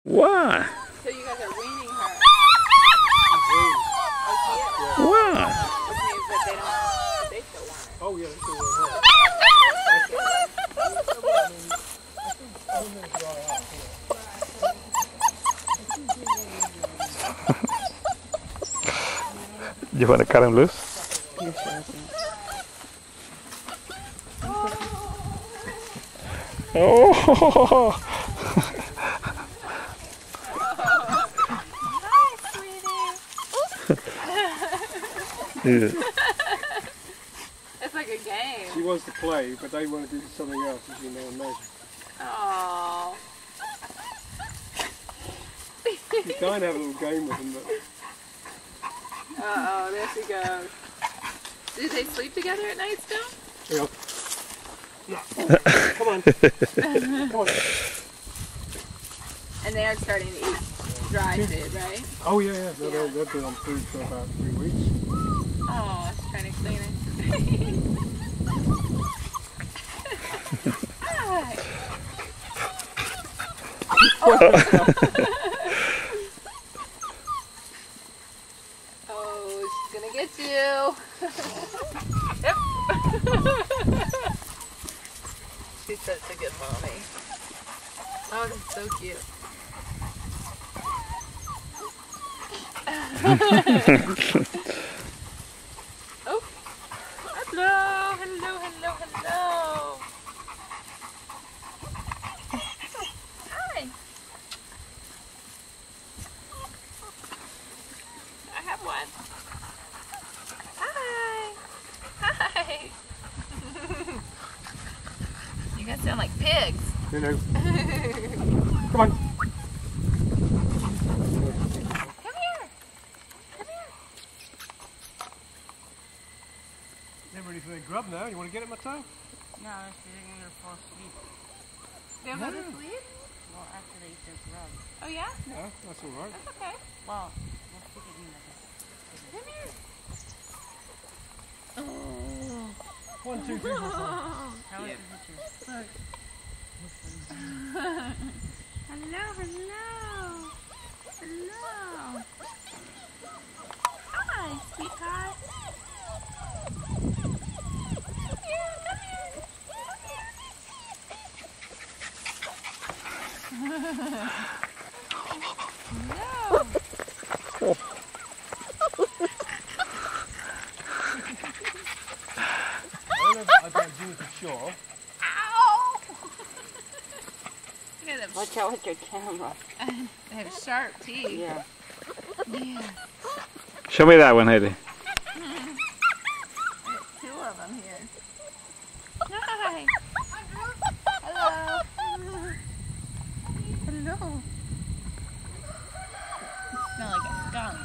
Why? So you guys are weaning her. Why? Which means that they still want it. Oh yeah, they still want her. You want to cut him loose? Yes, sir. Oh! Yeah. It's like a game. She wants to play, but they want to do something else, as you may imagine. Oh. You kind of have a little game with them, but Uh-oh, there she goes. Do they sleep together at night still? yeah. Come on. Come on. And they are starting to eat dry food, right? Oh yeah, yeah. No, they've been on food for about 3 weeks. Oh, she's trying to clean it. Hi. Oh, she's gonna get you. Yep. She's such a good mommy. Oh, that's so cute. Oh, hello, hello, hello, hello. Hi. I have one. Hi. Hi. You guys sound like pigs. You know. Come on. Come here. Come here. They're ready for their grub now. You want to get at my toe? No, she's going to fall asleep. They'll go to sleep? Well, after they eat their grub. Oh, yeah? Yeah, that's all right. That's okay. Well, we'll stick it in there. Come here. Oh. 1, 2, 3, 4, 5. How is the picture? Hello, hello. Hello. Hi, sweetheart. Come here, come here. No. I don't do it for sure. Ow! Look at them. Watch out with your camera. They have sharp teeth. Yeah. Yeah. Show me that one, Heidi. There's 2 of them here. Hi. Hello. Hello. You smell like a skunk.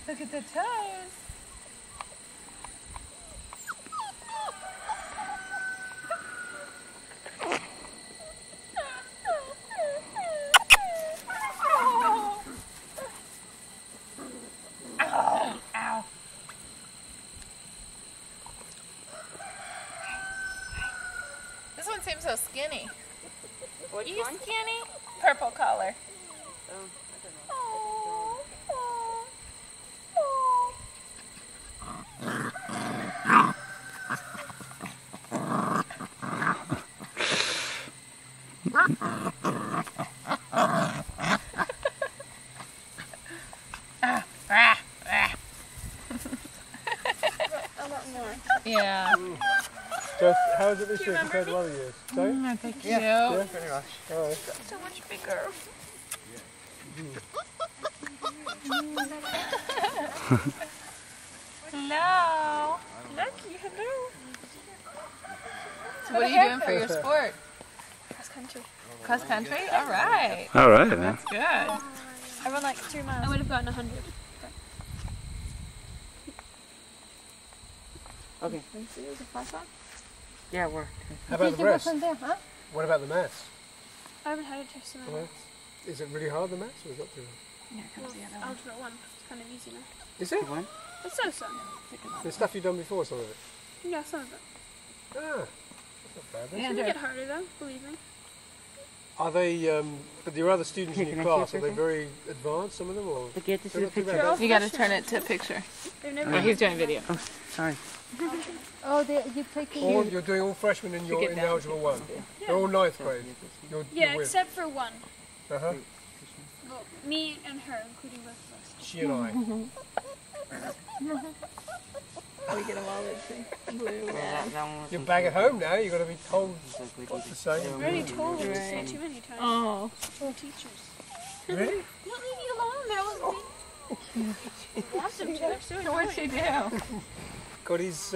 Look at the toes. Ow. Ow. This one seems so skinny. Which Are you one? skinny? Purple collar. Oh, I don't know. Oh, oh, yeah. Just, how is it this year compared to other years? So? Thank you. Yeah? Pretty much. All right. So much bigger. Hello. Lucky, hello. So what are you doing for your sport? Cross country. Cross country? All right. All right, man. That's good. I run like 2 miles. I would have gotten 100. Okay. Can you see the flash on? Yeah, we're. How about the breast? There, huh? What about the mass? I haven't had a test in a Well, while. is it really hard, the maths, or is it too Yeah, comes the other one. Algebra 1. It's kind of easy now. Is it? One. It's so. The stuff you've done before, some of it? Yeah, some of it. Ah, that's not bad. Then. It can get harder though, believe me. Are they, but your other students in Here, your can I see class, your are they picture? very advanced, some of them, or? To get to see They're the not too picture. bad. You gotta turn it to picture. They've never Oh, he's doing video. Oh, sorry. Oh, you're taking. All, you're doing all freshmen in your get in down. Algebra 1? They're all 9th grade? Yeah, you're with? except for one. Uh-huh. Well, me and her, including both of us. She and I. We get them all blue. Yeah, that one was You're back at home now, you've got to be told what to say. I already told her to say too many times. Oh. From teachers. Really? Don't leave me alone. That wasn't me. I want them to. They're so What'd she annoying. do? Got his,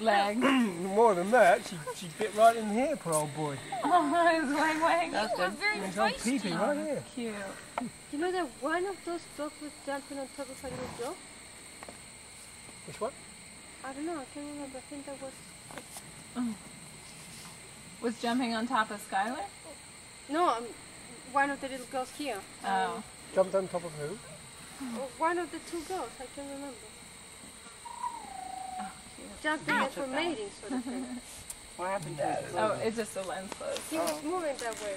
Leg. more than that, she bit right in here, poor old boy. Oh, his wang wang. That's We're good. very He's on feisty. peepee right here. Cute. You know that one of those dogs was jumping on top of another dog? Which one? I don't know, I can't remember. I think that was. Was jumping on top of Skylar? No, one of the little girls here. Oh. Jumped on top of who? Or one of the two girls, I can't remember. Jumping there for mating, sort of thing. What happened to his Oh, clothing? it's just the lens closed. He was moving that way.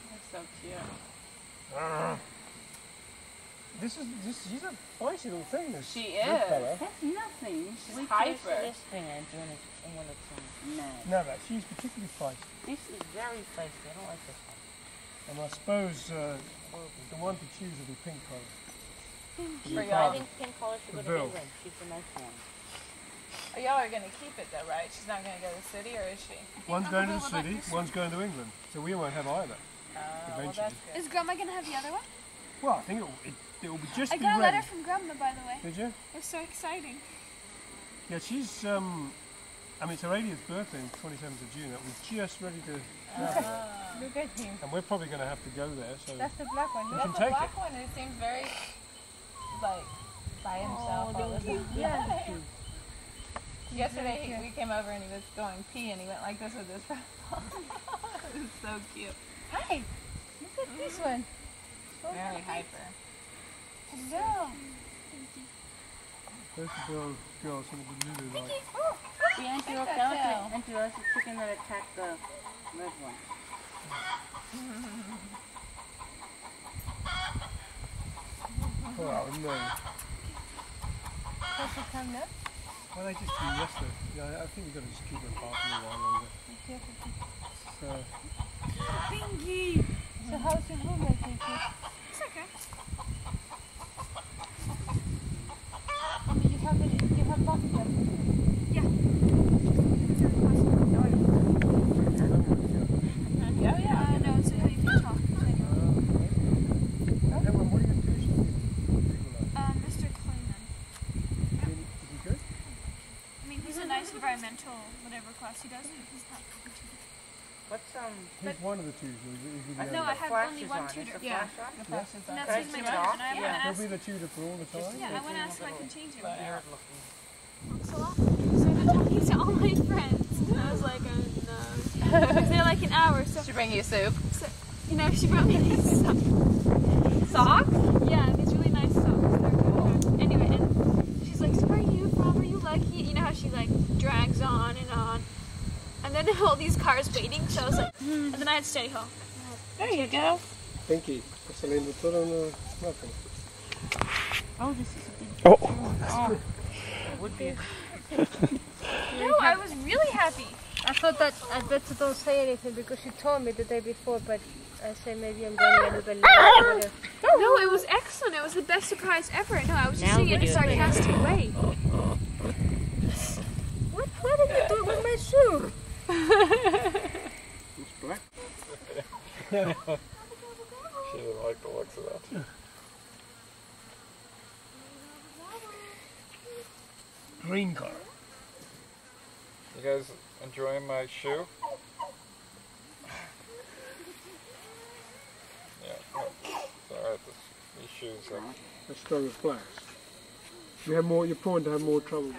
They're so cute. She's a feisty little thing, this She this is. fella. That's nothing. She's We hyper. taste this thing and when it's mad. No, but she's particularly feisty. This is very feisty. I don't like this one. And I suppose the one to choose will be pink colour. For I y'all. think pink color should go The to bill. England. She's the nice one. Y'all are gonna keep it though, right? She's not gonna go to the city, or is she? One's going to the city, one's going to England. So we won't have either. Oh, well, Eventually. that's good. Is Grandma gonna have the other one? Well, I think it will be just I be got a ready. letter from Grandma, by the way. Did you? It was so exciting. Yeah, she's, I mean, it's her 80th birthday on 27th of June. That was just ready to have her. Look at him. And we're probably going to have to go there, so That's the black one. you That's can the take black it. one who seems very, like, by himself all the time. Yeah. Yesterday we came over and he was going pee and he went like this with his friend. It was so cute. Hi. Look at this one. Very hyper. Hello. There's the girl, some of the Lulu like. The antelope chicken that attacked the red one. Oh, no. Has it come up? Well, they just do yesterday. Yeah, I think we've got to just keep it apart for a while longer. So, Pinky! So how's your room, Pinky? It's okay. You have lots of them. Yeah. Yeah. No, it's okay. You can talk. yeah, well, what are you going to do? Mr. Kleiman. Is he good? I mean, he's a nice environmental whatever class he does. He's not What's He's one of the two. Is he the No, other? I have flash only is one on? Is tutor. the Yeah. flash on? The flash is And on. that's Can I he's my turn it tutor, off? and I He'll haven't be asked. the tutor for all the time? Yeah, I want to ask if I can change him. Weird looking. So I've been talking to all my friends. And I was like, oh no. Because they're like an hour, so, She bring you soup. you know, she brought me these socks. Yeah, these really nice socks. They're cool. Anyway, and she's like, so where are you from? Are you lucky? You know how she like drags on and on. And then all these cars waiting, so I was like, and then I had to stay home. There you go. Pinky, passa lì il motore una macchina. Oh, this is a big. Oh, Oh, would be. No, I was really happy. I thought that I'd better don't say anything because she told me the day before, but I say maybe I'm going a little bit late or whatever. No, it was excellent. It was the best surprise ever. No, I was just Now saying it in a video thing. sarcastic way. What did you do with my shoe? It's black. she didn't like the looks of that. Green car. You guys enjoying my shoe? Yeah, no, it's alright. These shoes are... Let's start with flash. You're prone to have more trouble.